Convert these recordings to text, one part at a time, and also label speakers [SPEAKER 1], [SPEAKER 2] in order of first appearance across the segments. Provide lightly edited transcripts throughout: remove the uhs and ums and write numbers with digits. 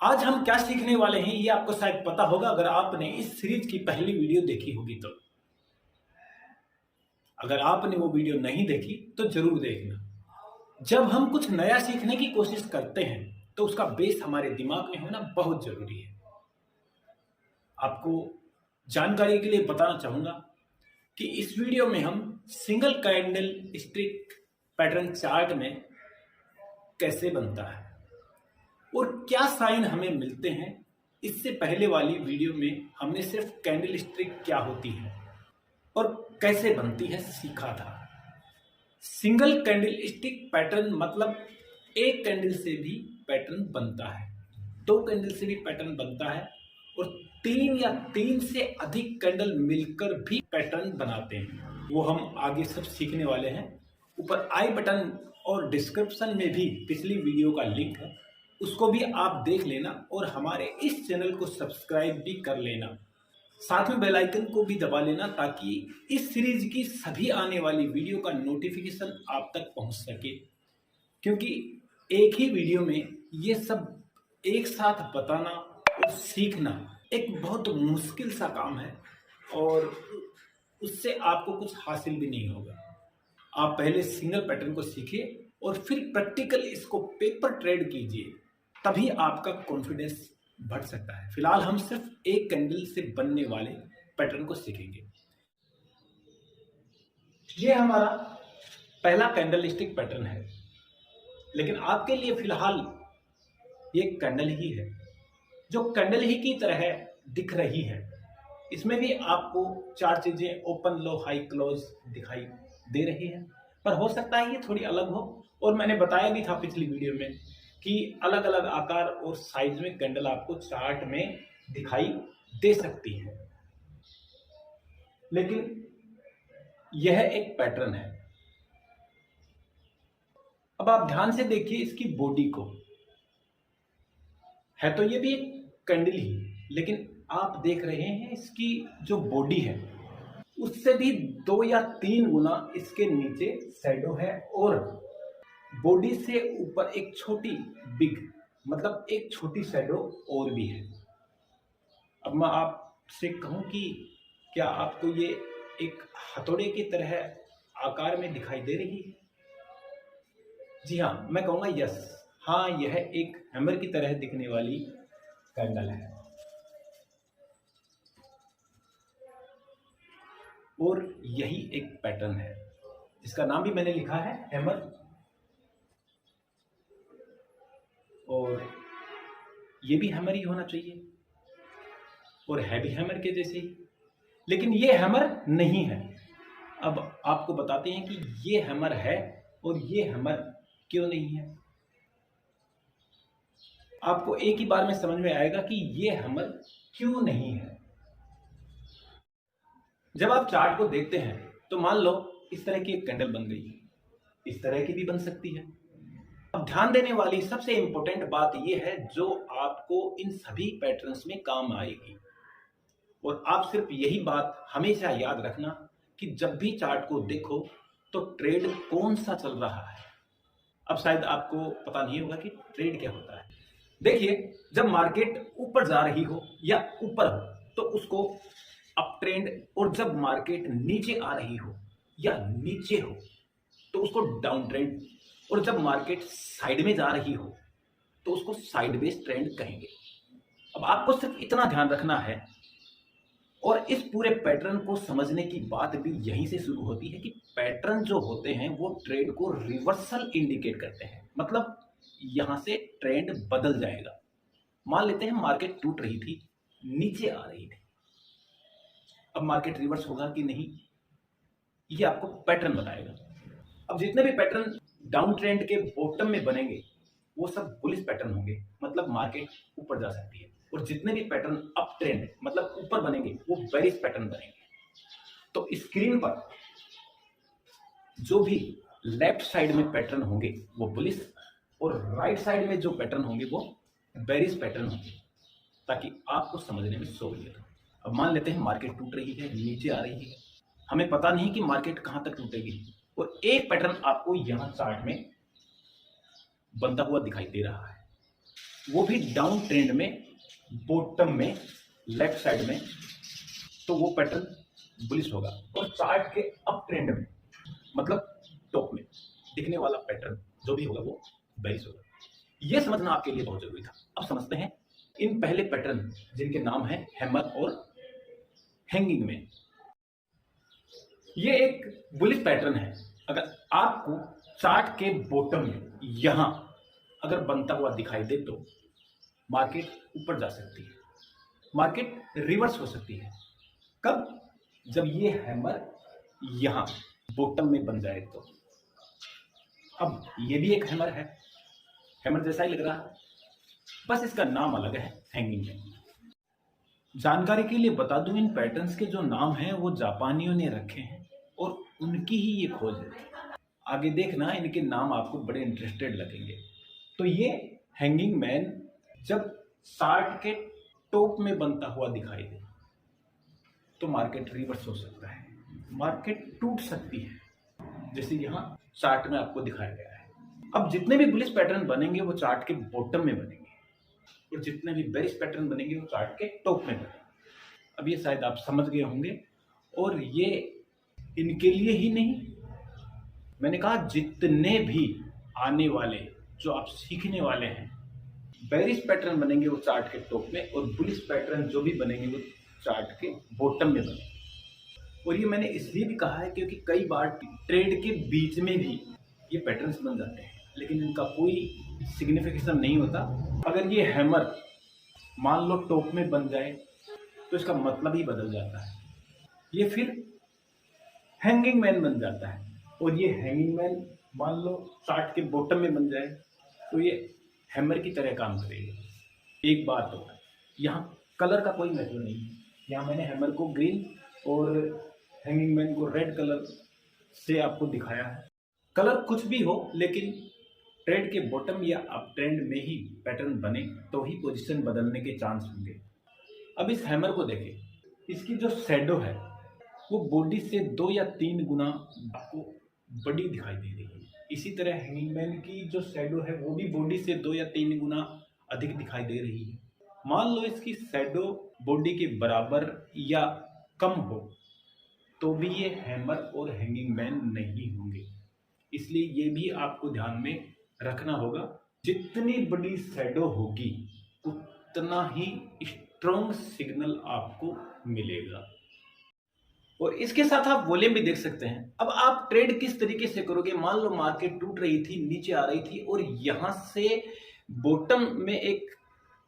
[SPEAKER 1] आज हम क्या सीखने वाले हैं ये आपको शायद पता होगा अगर आपने इस सीरीज की पहली वीडियो देखी होगी तो। अगर आपने वो वीडियो नहीं देखी तो जरूर देखना। जब हम कुछ नया सीखने की कोशिश करते हैं तो उसका बेस हमारे दिमाग में होना बहुत जरूरी है। आपको जानकारी के लिए बताना चाहूंगा कि इस वीडियो में हम single candle stick pattern chart में कैसे बनता है और क्या साइन हमें मिलते हैं। इससे पहले वाली वीडियो में हमने सिर्फ कैंडल स्टिक क्या होती है और कैसे बनती है सीखा था। सिंगल कैंडल स्टिक पैटर्न मतलब एक कैंडल से भी पैटर्न बनता है, दो कैंडल से भी पैटर्न बनता है और तीन या तीन से अधिक कैंडल मिलकर भी पैटर्न बनाते हैं। वो हम आगे सब सीखने वाले हैं। ऊपर आई बटन और डिस्क्रिप्शन में भी पिछली वीडियो का लिंक है, उसको भी आप देख लेना और हमारे इस चैनल को सब्सक्राइब भी कर लेना। साथ में बेल आइकन को भी दबा लेना ताकि इस सीरीज की सभी आने वाली वीडियो का नोटिफिकेशन आप तक पहुंच सके, क्योंकि एक ही वीडियो में ये सब एक साथ बताना और सीखना एक बहुत मुश्किल सा काम है और उससे आपको कुछ हासिल भी नहीं होगा। आप पहले सिंगल पैटर्न को सीखिए और फिर प्रैक्टिकल इसको पेपर ट्रेड कीजिए, तभी आपका कॉन्फिडेंस बढ़ सकता है। फिलहाल हम सिर्फ एक कैंडल से बनने वाले पैटर्न को सीखेंगे। ये हमारा पहला कैंडल स्टिक पैटर्न है, लेकिन आपके लिए फिलहाल ये कैंडल ही है जो कैंडल ही की तरह दिख रही है। इसमें भी आपको चार चीजें ओपन लो हाई क्लोज दिखाई दे रही है, पर हो सकता है ये थोड़ी अलग हो। और मैंने बताया भी था पिछली वीडियो में कि अलग अलग आकार और साइज में कैंडल आपको चार्ट में दिखाई दे सकती है, लेकिन यह एक पैटर्न है। अब आप ध्यान से देखिए इसकी बॉडी को, है तो ये भी एक कैंडल ही, लेकिन आप देख रहे हैं इसकी जो बॉडी है उससे भी 2 या 3 गुना इसके नीचे शैडो है और बॉडी से ऊपर एक छोटी बिग मतलब एक छोटी शैडो और भी है। अब मैं आपसे कहूं कि क्या आपको ये एक हथौड़े की तरह आकार में दिखाई दे रही है? जी हाँ, मैं कहूंगा यस, हाँ यह एक हैमर की तरह दिखने वाली कैंडल है और यही एक पैटर्न है जिसका नाम भी मैंने लिखा है हैमर, और ये भी हैमर ही होना चाहिए और है भी हैमर के जैसे ही, लेकिन ये हैमर नहीं है। अब आपको बताते हैं कि ये हैमर है और ये हैमर क्यों नहीं है। आपको एक ही बार में समझ में आएगा कि ये हैमर क्यों नहीं है। जब आप चार्ट को देखते हैं तो मान लो इस तरह की एक कैंडल बन गई, इस तरह की भी बन सकती है। अब ध्यान देने वाली सबसे इंपॉर्टेंट बात यह है जो आपको इन सभी पैटर्न्स में काम आएगी, और आप सिर्फ यही बात हमेशा याद रखना कि जब भी चार्ट को देखो तो ट्रेड कौन सा चल रहा है। अब शायद आपको पता नहीं होगा कि ट्रेड क्या होता है। देखिए, जब मार्केट ऊपर जा रही हो या ऊपर हो तो उसको अप ट्रेंड, और जब मार्केट नीचे आ रही हो या नीचे हो तो उसको डाउन ट्रेंड, और जब मार्केट साइड में जा रही हो तो उसको साइडवेज ट्रेंड कहेंगे। अब आपको सिर्फ इतना ध्यान रखना है, और इस पूरे पैटर्न को समझने की बात भी यहीं से शुरू होती है कि पैटर्न जो होते हैं वो ट्रेड को रिवर्सल इंडिकेट करते हैं, मतलब यहां से ट्रेंड बदल जाएगा। मान लेते हैं मार्केट टूट रही थी, नीचे आ रही थी, अब मार्केट रिवर्स होगा कि नहीं ये आपको पैटर्न बताएगा। अब जितने भी पैटर्न डाउन ट्रेंड के बॉटम में बनेंगे वो सब बुलिश पैटर्न होंगे, मतलब मार्केट ऊपर जा सकती है, और जितने भी पैटर्न अप ट्रेंड मतलब ऊपर बनेंगे वो बेरिश पैटर्न बनेंगे। तो स्क्रीन पर जो भी लेफ्ट साइड में पैटर्न होंगे वो बुलिश, और राइट साइड में जो पैटर्न होंगे वो बेरिश पैटर्न होंगे, ताकि आपको समझने में सहूलियत हो। अब मान लेते हैं मार्केट टूट रही है, नीचे आ रही है, हमें पता नहीं कि मार्केट कहां तक टूटेगी, और एक पैटर्न आपको यहां चार्ट में बनता हुआ दिखाई दे रहा है। वो भी डाउन ट्रेंड में, बॉटम में, लेफ्ट साइड में, तो वो पैटर्न बुलिश होगा। और चार्ट के अप ट्रेंड में, मतलब टॉप में दिखने वाला पैटर्न जो भी होगा वो बेरिश होगा। ये समझना आपके लिए बहुत जरूरी था। अब समझते हैं इन पहले पैटर्न जिनके नाम है हैमर और हैंगिंग मैन। ये एक बुलिश पैटर्न है। अगर आपको चार्ट के बॉटम में यहां अगर बनता हुआ दिखाई दे तो मार्केट ऊपर जा सकती है, मार्केट रिवर्स हो सकती है। कब? जब ये हैमर यहां बॉटम में बन जाए तो। अब ये भी एक हैमर है, हैमर जैसा ही लग रहा है, बस इसका नाम अलग है, हैंगिंग मैन। जानकारी के लिए बता दूं, इन पैटर्न्स के जो नाम हैं वो जापानियों ने रखे हैं और उनकी ही ये खोज है। आगे देखना, इनके नाम आपको बड़े इंटरेस्टेड लगेंगे। तो ये हैंगिंग मैन जब चार्ट के टॉप में बनता हुआ दिखाई दे तो मार्केट रिवर्स हो सकता है, मार्केट टूट सकती है, जैसे यहाँ चार्ट में आपको दिखाया गया है। अब जितने भी बुलिश पैटर्न बनेंगे वो चार्ट के बॉटम में बनेंगे और जितने भी बेरिश पैटर्न बनेंगे वो चार्ट के टॉप में बनेंगे। अब ये शायद आप समझ गए होंगे। और ये इनके लिए ही नहीं, मैंने कहा जितने भी आने वाले जो आप सीखने वाले हैं, बेरिश पैटर्न बनेंगे वो चार्ट के टॉप में और बुलिश पैटर्न जो भी बनेंगे वो चार्ट के बॉटम में बनेंगे। और ये मैंने इसलिए भी कहा है क्योंकि कई बार ट्रेड के बीच में भी ये पैटर्न्स बन जाते हैं, लेकिन इनका कोई सिग्निफिकेशन नहीं होता। अगर ये हैमर मान लो टॉप में बन जाए तो इसका मतलब ही बदल जाता है, ये फिर हैंगिंग मैन बन जाता है। और ये हैंगिंग मैन मान लो चार्ट के बॉटम में बन जाए तो ये हैमर की तरह काम करेगा। एक बात तो यहाँ कलर का कोई मैटर नहीं है, यहाँ मैंने हैमर को ग्रीन और हैंगिंग मैन को रेड कलर से आपको दिखाया है। कलर कुछ भी हो, लेकिन ट्रेड के बॉटम या अप ट्रेंड में ही पैटर्न बने तो ही पोजीशन बदलने के चांस होंगे। अब इस हैमर को देखें, इसकी जो शैडो है वो बॉडी से 2 या 3 गुना आपको बड़ी दिखाई दे रही है। इसी तरह हैंगिंग मैन की जो शैडो है वो भी बॉडी से 2 या 3 गुना अधिक दिखाई दे रही है। मान लो इसकी शैडो बॉडी के बराबर या कम हो तो भी ये हैमर और हैंगिंग मैन नहीं होंगे। इसलिए ये भी आपको ध्यान में रखना होगा। जितनी बड़ी शैडो होगी उतना ही स्ट्रॉन्ग सिग्नल आपको मिलेगा। और इसके साथ आप वॉल्यूम भी देख सकते हैं। अब आप ट्रेड किस तरीके से करोगे? मान लो मार्केट टूट रही थी, नीचे आ रही थी और यहां से बॉटम में एक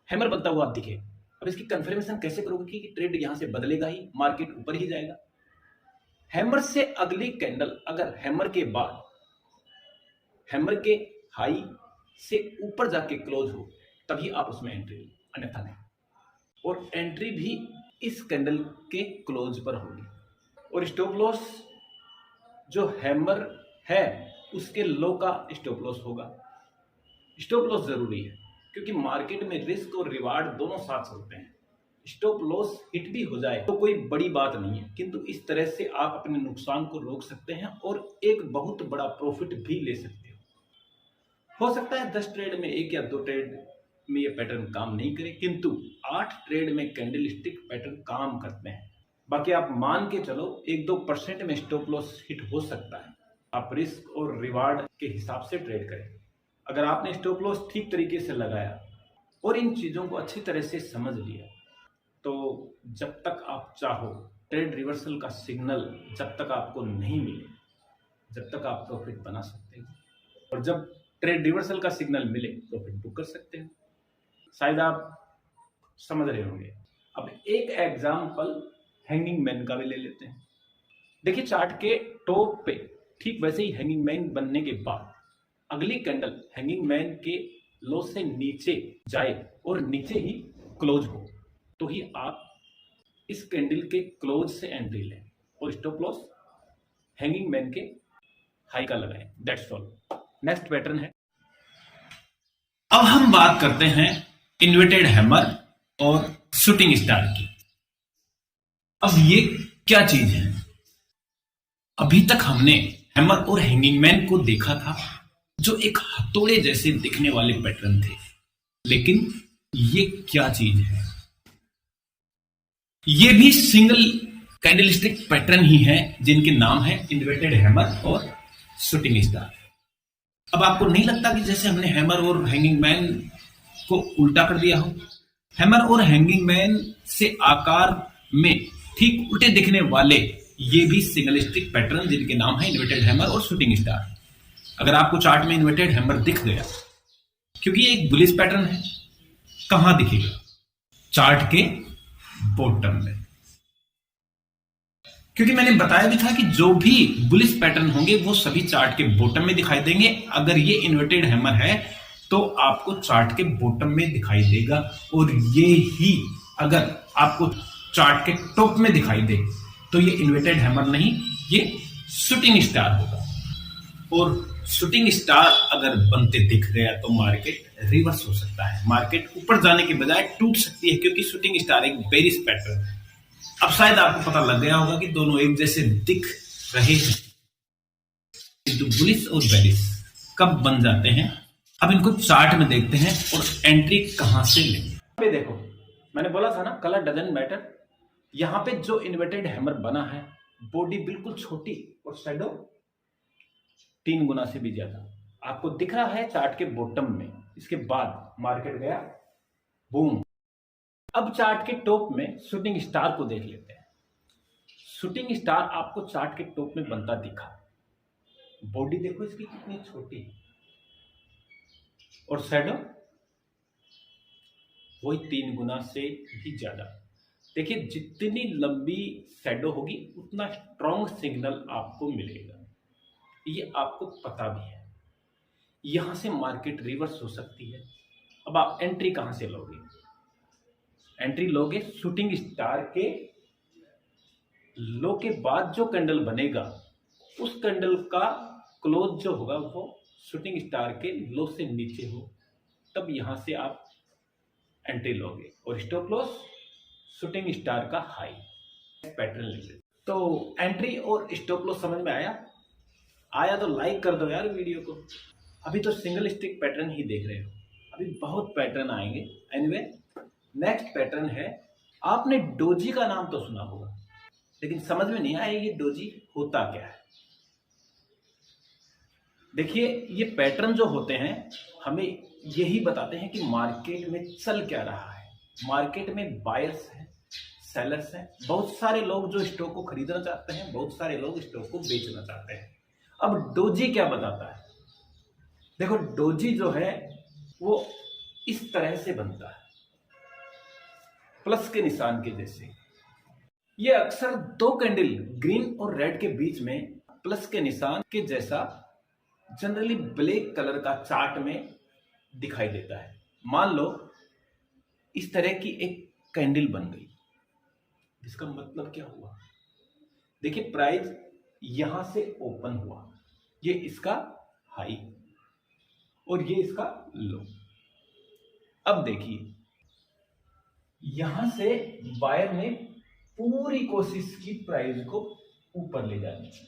[SPEAKER 1] हैमर बनता हुआ आप दिखे। अब इसकी कंफर्मेशन कैसे करोगे कि ट्रेड यहां से बदलेगा ही, मार्केट ऊपर ही जाएगा? हैमर से अगली कैंडल अगर हैमर के बाद हैमर के हाई से ऊपर जाके क्लोज हो तभी आप उसमें एंट्री लो, अन्यथा नहीं। और एंट्री भी इस कैंडल के क्लोज पर होगी। और स्टॉप लॉस जो हैमर है उसके लो का स्टॉप लॉस होगा। स्टॉप लॉस जरूरी है क्योंकि मार्केट में रिस्क और रिवार्ड दोनों साथ चलते हैं। स्टॉप लॉस हिट भी हो जाए तो कोई बड़ी बात नहीं है, किंतु इस तरह से आप अपने नुकसान को रोक सकते हैं और एक बहुत बड़ा प्रॉफिट भी ले सकते हो सकता है 10 ट्रेड में 1 या 2 ट्रेड में ये पैटर्न काम नहीं करे, किंतु 8 ट्रेड में कैंडल स्टिक पैटर्न काम करते हैं। बाकी आप मान के चलो 1-2% में स्टॉप लॉस हिट हो सकता है। आप रिस्क और रिवार्ड के हिसाब से ट्रेड करें। अगर आपने स्टॉप लॉस ठीक तरीके से लगाया और इन चीज़ों को अच्छी तरह से समझ लिया तो जब तक आप चाहो ट्रेड रिवर्सल का सिग्नल जब तक आपको नहीं मिले जब तक आप प्रॉफिट बना सकते हो, और जब ट्रेड रिवर्सल का सिग्नल मिले प्रॉफिट बुक कर सकते हो। शायद आप समझ रहे होंगे। अब एक एग्जाम्पल हैंगिंग मैन का भी ले लेते हैं। देखिए चार्ट के टॉप पे ठीक वैसे ही हैंगिंग मैन बनने के बाद अगली कैंडल हैंगिंग मैन के लो से नीचे जाए और नीचे ही क्लोज हो तो ही आप इस कैंडल के क्लोज से एंट्री लें और स्टॉप लॉस हैंगिंग मैन के हाई का लगाएं। That's all. नेक्स्ट पैटर्न है। अब हम बात करते हैं इन्वर्टेड हैमर और शूटिंग स्टार की। अब ये क्या चीज है? अभी तक हमने हैमर और हैंगिंग मैन को देखा था जो एक हथौड़े जैसे दिखने वाले पैटर्न थे, लेकिन ये क्या चीज है? ये भी सिंगल कैंडलस्टिक पैटर्न ही है, जिनके नाम है इन्वर्टेड हैमर और शूटिंग स्टार। अब आपको नहीं लगता कि जैसे हमने हैमर और हैंगिंग मैन को उल्टा कर दिया हो? हैमर और हैंगिंग मैन से आकार में ठीक उल्टे दिखने वाले ये भी सिंगल स्टिक पैटर्न, जिनके नाम है इन्वर्टेड हैमर और शूटिंग स्टार। अगर आपको चार्ट में इन्वर्टेड हैमर दिख गया, क्योंकि ये एक बुलिश पैटर्न है, कहां दिखेगा? चार्ट के बॉटम में। क्योंकि मैंने बताया भी था कि जो भी बुलिश पैटर्न होंगे वो सभी चार्ट के बॉटम में दिखाई देंगे। अगर ये इन्वर्टेड हैमर है तो आपको चार्ट के बॉटम में दिखाई देगा, और ये ही अगर आपको चार्ट के टॉप में दिखाई दे तो ये इन्वर्टेड हैमर नहीं, ये शूटिंग स्टार होगा। और शूटिंग स्टार अगर बनते दिख गया तो मार्केट रिवर्स हो सकता है, मार्केट ऊपर जाने के बजाय टूट सकती है, क्योंकि शूटिंग स्टार एक बेरिश पैटर्न है। अब शायद आपको पता लग गया होगा कि दोनों एक जैसे दिख रहे हैं, किंतु बुलिश और बेरिश कब बन जाते हैं, अब इनको चार्ट में देखते हैं और एंट्री कहां से लें। पे देखो, मैंने बोला था ना कलर डजंट मैटर। यहां पे जो इन्वर्टेड हैमर बना है, बॉडी बिल्कुल छोटी और शैडो 3 गुना से भी ज्यादा आपको दिख रहा है चार्ट के बॉटम में। इसके बाद मार्केट गया बूम। अब चार्ट के टॉप में शूटिंग स्टार को देख लेते हैं। शूटिंग स्टार आपको चार्ट के टॉप में बनता दिखा। बॉडी देखो इसकी कितनी छोटी, और शैडो वही 3 गुना से भी ज्यादा। देखिए, जितनी लंबी शैडो होगी उतना स्ट्रॉन्ग सिग्नल आपको मिलेगा, ये आपको पता भी है। यहां से मार्केट रिवर्स हो सकती है। अब आप एंट्री कहां से लोगे? एंट्री लोगे शूटिंग स्टार के लो के बाद जो कैंडल बनेगा, उस कैंडल का क्लोज जो होगा वो शूटिंग स्टार के लो से नीचे हो, तब यहां से आप एंट्री लोगे। और स्टॉप लॉस शूटिंग स्टार का हाई पैटर्न लेंगे। तो एंट्री और स्टॉप लॉस समझ में आया तो लाइक कर दो यार वीडियो को। अभी तो सिंगल स्टिक पैटर्न ही देख रहे हो, अभी बहुत पैटर्न आएंगे। एनीवे, नेक्स्ट पैटर्न है, आपने डोजी का नाम तो सुना होगा, लेकिन समझ में नहीं आया ये डोजी होता क्या है। देखिए, ये पैटर्न जो होते हैं हमें यही बताते हैं कि मार्केट में चल क्या रहा है। मार्केट में बायर्स हैं, सेलर्स हैं, बहुत सारे लोग जो स्टॉक को खरीदना चाहते हैं, बहुत सारे लोग स्टॉक को बेचना चाहते हैं। अब डोजी क्या बताता है? देखो, डोजी जो है वो इस तरह से बनता है, प्लस के निशान के जैसे। ये अक्सर 2 कैंडल ग्रीन और रेड के बीच में प्लस के निशान के जैसा जनरली ब्लैक कलर का चार्ट में दिखाई देता है। मान लो इस तरह की एक कैंडल बन गई, इसका मतलब क्या हुआ? देखिए, प्राइस यहां से ओपन हुआ, ये इसका हाई और ये इसका लो। अब देखिए, यहां से बायर ने पूरी कोशिश की प्राइस को ऊपर ले जाने की,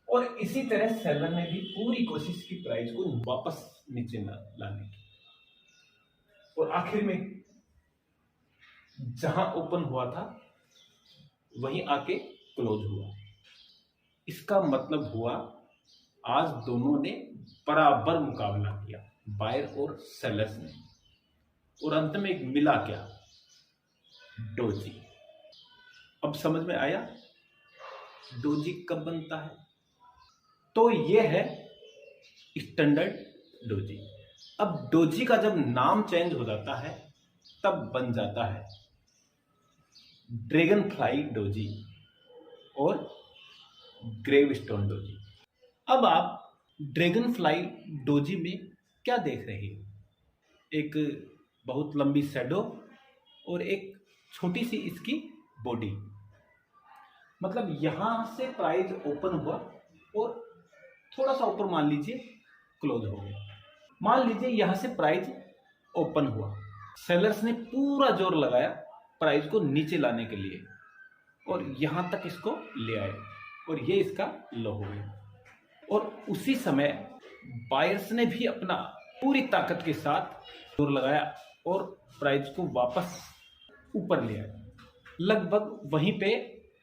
[SPEAKER 1] और इसी तरह सेलर ने भी पूरी कोशिश की प्राइस को वापस नीचे लाने की, और आखिर में जहां ओपन हुआ था वहीं आके क्लोज हुआ। इसका मतलब हुआ आज दोनों ने बराबर मुकाबला किया, बायर और सेलर्स ने, और अंत में एक मिला क्या? डोजी। अब समझ में आया डोजी कब बनता है? तो ये है स्टैंडर्ड डोजी। अब डोजी का जब नाम चेंज हो जाता है तब बन जाता है ड्रैगन फ्लाई डोजी और ग्रेवस्टोन डोजी। अब आप ड्रैगन फ्लाई डोजी में क्या देख रहे हो? एक बहुत लंबी शैडो और एक छोटी सी इसकी बॉडी। मतलब यहां से प्राइस ओपन हुआ और थोड़ा सा ऊपर मान लीजिए क्लोज हो गया। मान लीजिए यहां से प्राइस ओपन हुआ, सेलर्स ने पूरा जोर लगाया प्राइस को नीचे लाने के लिए और यहां तक इसको ले आए, और ये इसका लो हो गया। और उसी समय बायर्स ने भी अपना पूरी ताकत के साथ जोर लगाया और प्राइस को वापस ऊपर ले आए, लगभग वहीं पे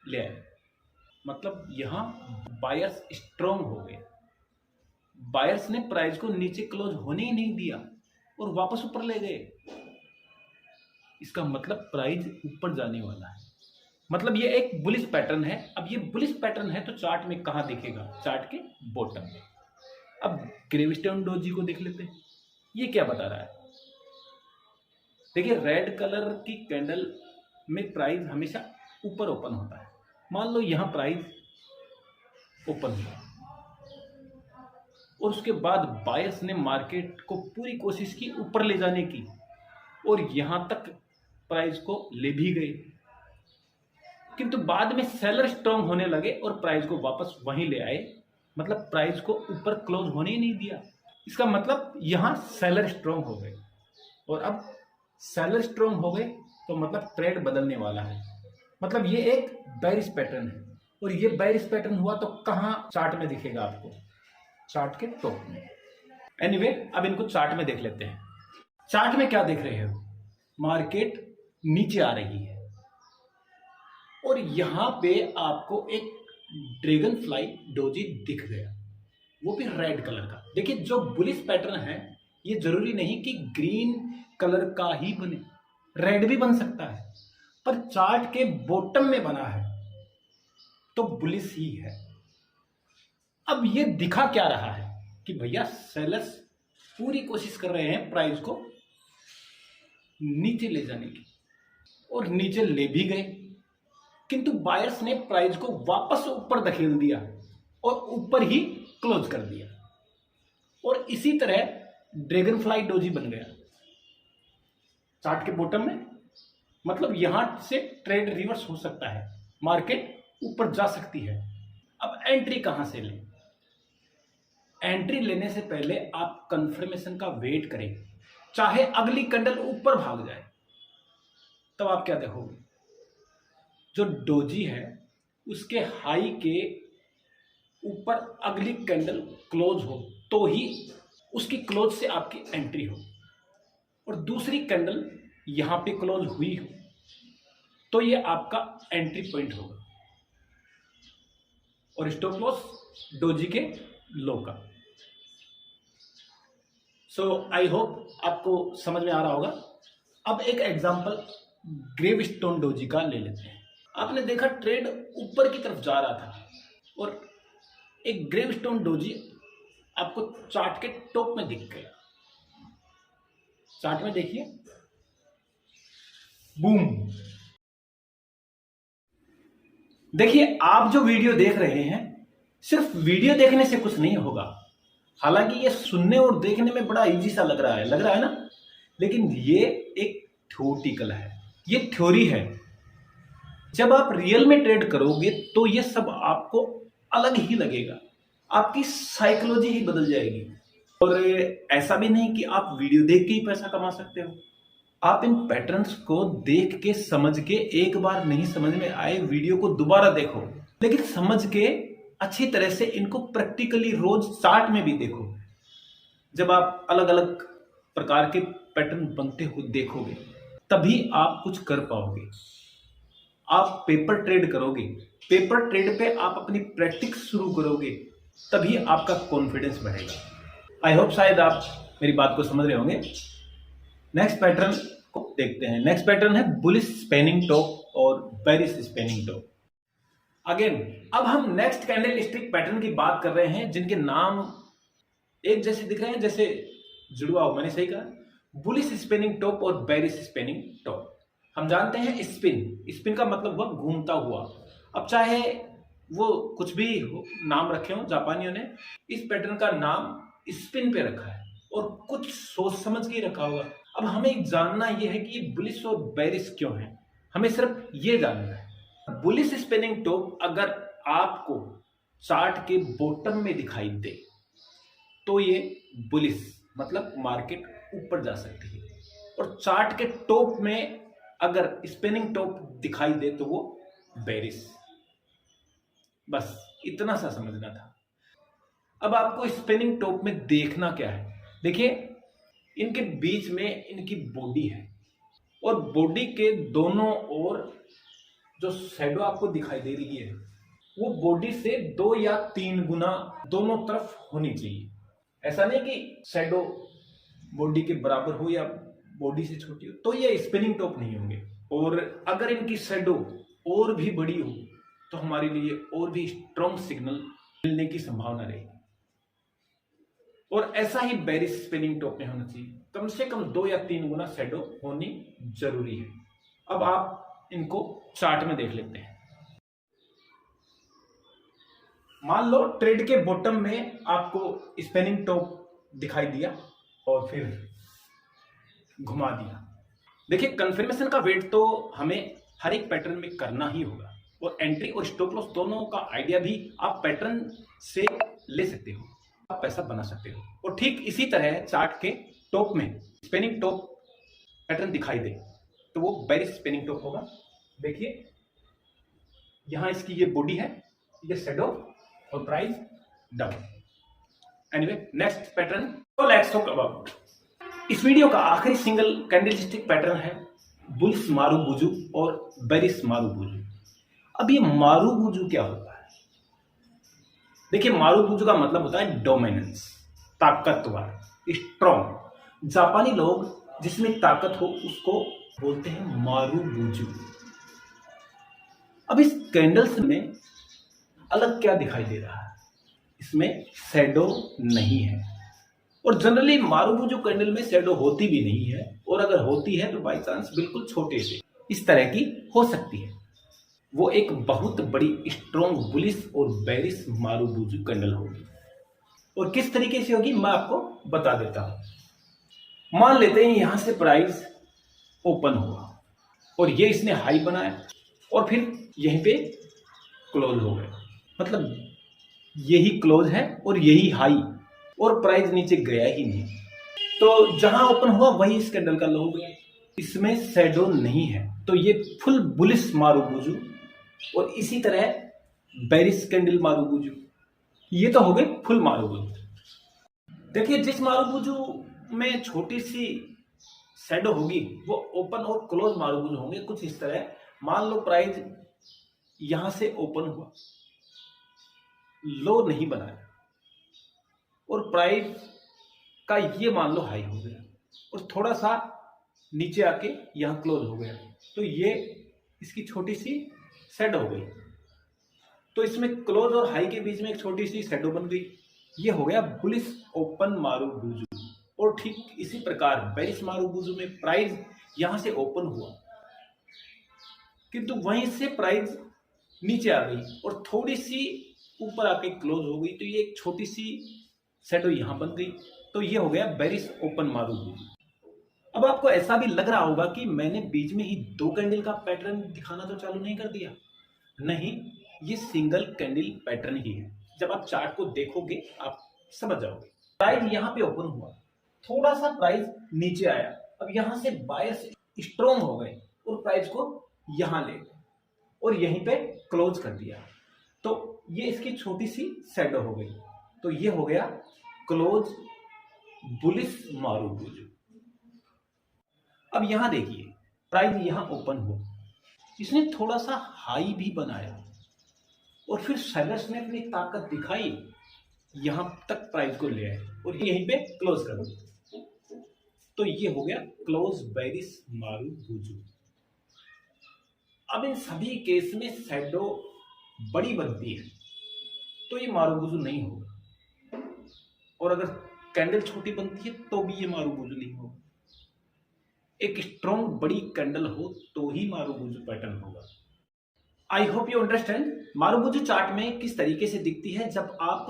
[SPEAKER 1] ले आए। मतलब यहाँ बायर्स स्ट्रॉन्ग हो गए, बायर्स ने प्राइस को नीचे क्लोज होने ही नहीं दिया और वापस ऊपर ले गए। इसका मतलब प्राइस ऊपर जाने वाला है, मतलब ये एक बुलिश पैटर्न है। अब ये बुलिश पैटर्न है तो चार्ट में कहां दिखेगा? चार्ट के बॉटम में। अब ग्रेविस्टोन डोजी को देख लेते हैं, ये क्या बता रहा है। देखिए रेड कलर की कैंडल में प्राइस हमेशा ऊपर ओपन होता है। मान लो यहां प्राइस ओपन हुआ और उसके बाद बायर्स ने मार्केट को पूरी कोशिश की ऊपर ले जाने की और यहां तक प्राइस को ले भी गए, किंतु बाद में सेलर स्ट्रॉन्ग होने लगे और प्राइस को वापस वहीं ले आए। मतलब प्राइस को ऊपर क्लोज होने ही नहीं दिया। इसका मतलब यहां सेलर स्ट्रॉन्ग हो गए और अब सेलर स्ट्रॉन्ग हो गए तो मतलब ट्रेड बदलने वाला है। मतलब ये एक बेरिश पैटर्न है और ये बेरिश पैटर्न हुआ तो कहां चार्ट में दिखेगा आपको? चार्ट के टॉप में। एनीवे, अब इनको चार्ट में देख लेते हैं। चार्ट में क्या देख रहे हो? मार्केट नीचे आ रही है और यहां पे आपको एक ड्रैगन फ्लाई डोजी दिख गया, वो भी रेड कलर का। देखिए जो बुलिश पैटर्न है ये जरूरी नहीं कि ग्रीन कलर का ही बने, रेड भी बन सकता है, पर चार्ट के बॉटम में बना है तो बुलिश ही है। अब ये दिखा क्या रहा है कि भैया सेलर्स पूरी कोशिश कर रहे हैं प्राइस को नीचे ले जाने की और नीचे ले भी गए, किंतु बायर्स ने प्राइस को वापस ऊपर धकेल दिया और ऊपर ही क्लोज कर दिया और इसी तरह ड्रैगन फ्लाई डोजी बन गया चार्ट के बॉटम में। मतलब यहां से ट्रेड रिवर्स हो सकता है, मार्केट ऊपर जा सकती है। अब एंट्री कहां से लें? एंट्री लेने से पहले आप कंफर्मेशन का वेट करें, चाहे अगली कैंडल ऊपर भाग जाए, तब आप क्या देखोगे? जो डोजी है उसके हाई के ऊपर अगली कैंडल क्लोज हो तो ही उसकी क्लोज से आपकी एंट्री हो, और दूसरी कैंडल यहां पे क्लोज हुई हो तो ये आपका एंट्री पॉइंट होगा और स्टॉप लॉस डोजी के लो का। सो आई होप आपको समझ में आ रहा होगा। अब एक एग्जांपल ग्रेवस्टोन डोजी का ले लेते हैं। आपने देखा ट्रेड ऊपर की तरफ जा रहा था और एक ग्रेवस्टोन डोजी आपको चार्ट के टॉप में दिख गया। चार्ट में देखिए, बूम। देखिए आप जो वीडियो देख रहे हैं, सिर्फ वीडियो देखने से कुछ नहीं होगा। हालांकि ये सुनने और देखने में बड़ा इजी सा लग रहा है ना, लेकिन ये एक थ्योरेटिकल है, ये थ्योरी है। जब आप रियल में ट्रेड करोगे तो ये सब आपको अलग ही लगेगा, आपकी साइकोलॉजी ही बदल जाएगी। और ऐसा भी नहीं कि आप वीडियो देख के ही पैसा कमा सकते हो। आप इन पैटर्न्स को देख के समझ के, एक बार नहीं समझ में आए वीडियो को दोबारा देखो, लेकिन समझ के अच्छी तरह से इनको प्रैक्टिकली रोज चार्ट में भी देखो। जब आप अलग अलग प्रकार के पैटर्न बनते हो देखोगे तभी आप कुछ कर पाओगे। आप पेपर ट्रेड करोगे, पेपर ट्रेड पे आप अपनी प्रैक्टिस शुरू करोगे, तभी आपका कॉन्फिडेंस बढ़ेगा। आई होप शायद आप मेरी बात को समझ रहे होंगे। नेक्स्ट पैटर्न को देखते हैं। नेक्स्ट पैटर्न है बुलिश स्पैनिंग टॉप और बेरिश स्पैनिंग टॉप। अगेन अब हम नेक्स्ट कैंडल स्टिक पैटर्न की बात कर रहे हैं जिनके नाम एक जैसे दिख रहे हैं, जैसे जुड़वा हो, मैंने सही कहा, बुलिश स्पिनिंग टॉप और बेरिश स्पिनिंग टॉप। हम जानते हैं स्पिन का मतलब हुआ घूमता हुआ। अब चाहे वो कुछ भी नाम रखे हो जापानियों ने, इस पैटर्न का नाम स्पिन पे रखा है और कुछ सोच समझ के रखा होगा। अब हमें जानना यह है कि ये बुलिश और बेरिश क्यों है, हमें सिर्फ ये जानना है। बुलिश स्पिनिंग टॉप अगर आपको चार्ट के बॉटम में दिखाई दे तो ये बुलिश, मतलब मार्केट ऊपर जा सकती है, और चार्ट के टॉप में अगर स्पिनिंग टॉप दिखाई दे तो वो बेरिश। बस इतना सा समझना था। अब आपको स्पिनिंग टॉप में देखना क्या है? देखिए इनके बीच में इनकी बॉडी है और बॉडी के दोनों ओर जो शैडो आपको दिखाई दे रही है वो बॉडी से 2 या 3 गुना दोनों तरफ होनी चाहिए। ऐसा नहीं कि शैडो बॉडी के बराबर हो या बॉडी से छोटी हो तो ये स्पिनिंग टॉप नहीं होंगे। और अगर इनकी शैडो और भी बड़ी हो तो हमारे लिए और भी स्ट्रॉन्ग सिग्नल मिलने की संभावना रहेगी। और ऐसा ही बेरिस स्पिनिंग टॉप में होना चाहिए, कम से कम 2 या 3 गुना शैडो होनी जरूरी है। अब आप इनको चार्ट में देख लेते हैं। मान लो ट्रेड के बॉटम में आपको स्पिनिंग टॉप दिखाई दिया और फिर घुमा दिया। देखिए कंफर्मेशन का वेट तो हमें हर एक पैटर्न में करना ही होगा और एंट्री और स्टॉप लॉस दोनों का आइडिया भी आप पैटर्न से ले सकते हो, आप पैसा बना सकते हो। और ठीक इसी तरह चार्ट के टॉप में स्पिनिंग टॉप पैटर्न दिखाई दे तो वो बेरिस स्पिनिंग टॉप होगा। देखिए यहां इसकी ये बॉडी है, ये शैडो और price down. Anyway next pattern तो लेट्स टॉक अबाउट। इस वीडियो का आखिरी सिंगल कैंडलस्टिक पैटर्न है बुल्स मारुबुजू और बेरिस मारुबुजू। अब ये मारुबुजू क्या होता है? देखिए मारुबुजू का मतलब होता है डोमिनेंस, ताकतवर, स्ट्रॉन्ग। जापानी लोग जिसमें ताकत हो उसको बोलते हैं मारुबुजू। अब इस कैंडल्स में अलग क्या दिखाई दे रहा है? इसमें शैडो नहीं है और जनरली मारुबुजू कैंडल में शैडो होती भी नहीं है और अगर होती है तो बाई चांस बिल्कुल छोटे से इस तरह की हो सकती है। वो एक बहुत बड़ी स्ट्रॉन्ग बुलिश और बेरिस मारुबुजू कैंडल होगी। और किस तरीके से होगी मैं आपको बता देता हूं। मान लेते हैं यहां से प्राइस ओपन हुआ और ये इसने हाई बनाया और फिर यहीं पे क्लोज हो गया, मतलब यही क्लोज है और यही हाई और प्राइस नीचे गया ही नहीं। तो जहां ओपन हुआ वही इस कैंडल का लो हो गया, इसमें शैडो नहीं है तो ये फुल बुलिश मारुबुजू। और इसी तरह बेरिस कैंडल मारुबुजू, ये तो हो गए फुल मारुबुजू। देखिए जिस मारुबुजू में छोटी सी शैडो होगी वो ओपन और क्लोज मारुबुजू होंगे कुछ इस तरह। मान लो प्राइस यहां से ओपन हुआ, लो नहीं बनाया और प्राइस का ये मान लो हाई हो गया और थोड़ा सा नीचे आके यहां क्लोज हो गया तो ये इसकी छोटी सी शैडो हो गई। तो इसमें क्लोज और हाई के बीच में एक छोटी सी शैडो बन गई, ये हो गया बुलिश ओपन मारुबुजू। और ठीक इसी प्रकार बेरिस मारुबुजू में प्राइस यहां से ओपन हुआ किंतु वहीं से प्राइस नीचे आ गई और थोड़ी सी ऊपर आके क्लोज हो गई तो ये एक छोटी सी शैडो यहां बन गई तो ये हो गया बेरिस ओपन मारुबुजू। अब आपको ऐसा भी लग रहा होगा कि मैंने बीच में ही 2 कैंडल का पैटर्न दिखाना तो चालू नहीं कर दिया। नहीं, ये सिंगल कैंडल पैटर्न ही है। जब आप चार्ट को देखोगे आप समझ जाओगे। प्राइस यहां पे ओपन हुआ, थोड़ा सा प्राइस नीचे आया, अब यहां से बायर्स स्ट्रॉन्ग हो गए और प्राइस को यहां ले गए और यहीं पे क्लोज कर दिया तो ये इसकी छोटी सी शैडो हो गई। तो ये हो गया क्लोज बुलिश मारुबुजू। अब यहां देखिए प्राइस यहां ओपन हुआ, इसने थोड़ा सा हाई भी बनाया और फिर सेलर्स ने अपनी ताकत दिखाई, यहां तक प्राइस को ले आए और यहीं पे क्लोज कर दिया तो ये हो गया क्लोज बेरिस मारुबुजू। अब इन सभी केस में शैडो बड़ी बनती है तो ये मारुबुजू नहीं होगा और अगर कैंडल छोटी बनती है तो भी ये मारुबुजू नहीं होगा। एक स्ट्रॉन्ग बड़ी कैंडल हो तो ही मारुबुजू पैटर्न होगा। I hope you understand marubozu chart में किस तरीके से दिखती है जब आप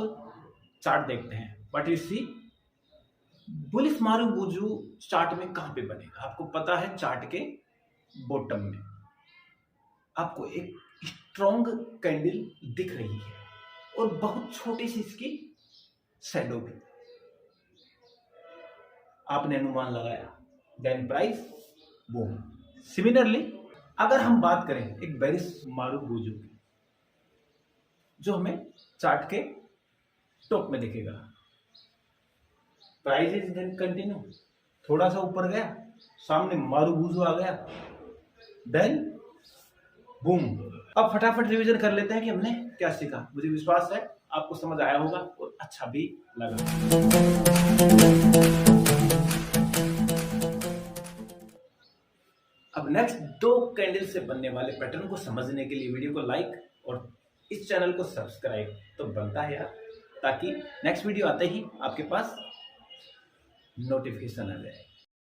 [SPEAKER 1] चार्ट देखते हैं। But you see bullish marubozu chart में कहां पे बनेगा? आपको पता है चार्ट के बॉटम में आपको एक स्ट्रॉन्ग कैंडल दिख रही है और बहुत छोटी सी इसकी शैडो भी। आपने अनुमान लगाया, देन प्राइस बूम। सिमिलरली अगर हम बात करें एक बेरिस मारुबुजू की जो हमें चार्ट के टॉप में दिखेगा, प्राइस इज देन कंटिन्यू, थोड़ा सा ऊपर गया, सामने मारूबूजू आ गया, देन बूम। अब फटाफट रिवीजन कर लेते हैं कि हमने क्या सीखा। मुझे विश्वास है आपको समझ आया होगा और अच्छा भी लगा। अब नेक्स्ट 2 कैंडल से बनने वाले पैटर्न को समझने के लिए वीडियो को लाइक और इस चैनल को सब्सक्राइब तो बनता है यार, ताकि नेक्स्ट वीडियो आते ही आपके पास नोटिफिकेशन आ जाए।